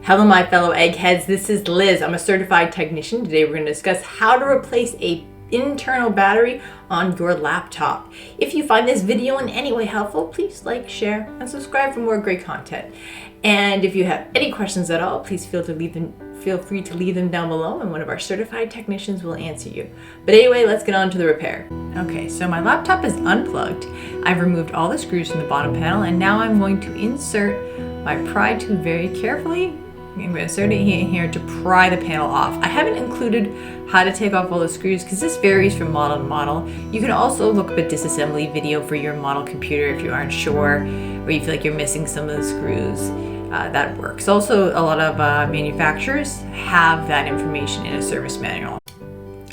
Hello my fellow eggheads, this is Liz. I'm a certified technician. Today we're going to discuss how to replace an internal battery on your laptop. If you find this video in any way helpful, please like, share, and subscribe for more great content. And if you have any questions at all, please feel free to leave them down below and one of our certified technicians will answer you. But anyway, let's get on to the repair. Okay, so my laptop is unplugged. I've removed all the screws from the bottom panel and now I'm going to insert my pry tube very carefully. I'm going to insert it in here to pry the panel off. I haven't included how to take off all the screws because this varies from model to model. You can also look up a disassembly video for your model computer if you aren't sure or you feel like you're missing some of the screws. That works. Also, a lot of manufacturers have that information in a service manual.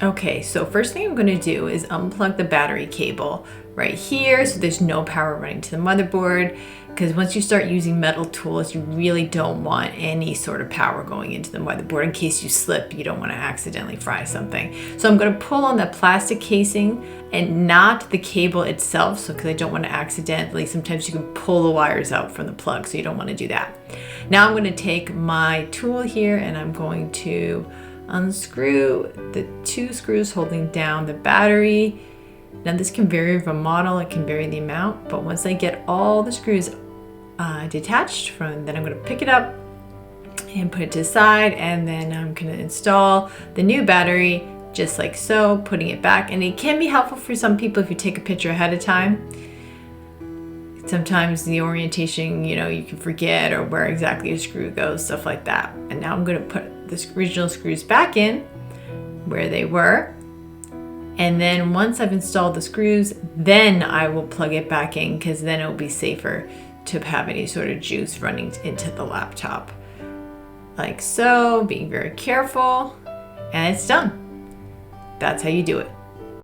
Okay, so first thing I'm going to do is unplug the battery cable right here so there's no power running to the motherboard, because once you start using metal tools you really don't want any sort of power going into the motherboard in case you slip. You don't want to accidentally fry something. So I'm going to pull on the plastic casing and not the cable itself, so because I don't want to accidentally, sometimes you can pull the wires out from the plug, so you don't want to do that. Now I'm going to take my tool here and I'm going to unscrew the two screws holding down the battery. Now this can vary from model, it can vary the amount, but once I get all the screws detached from, then I'm going to pick it up and put it to the side, and then I'm going to install the new battery just like so, putting it back. And it can be helpful for some people if you take a picture ahead of time. Sometimes the orientation, you can forget, or where exactly a screw goes, stuff like that. And now I'm going to put the original screws back in where they were. And then once I've installed the screws, then I will plug it back in, because then it will be safer to have any sort of juice running into the laptop. Like so, being very careful, and it's done. That's how you do it.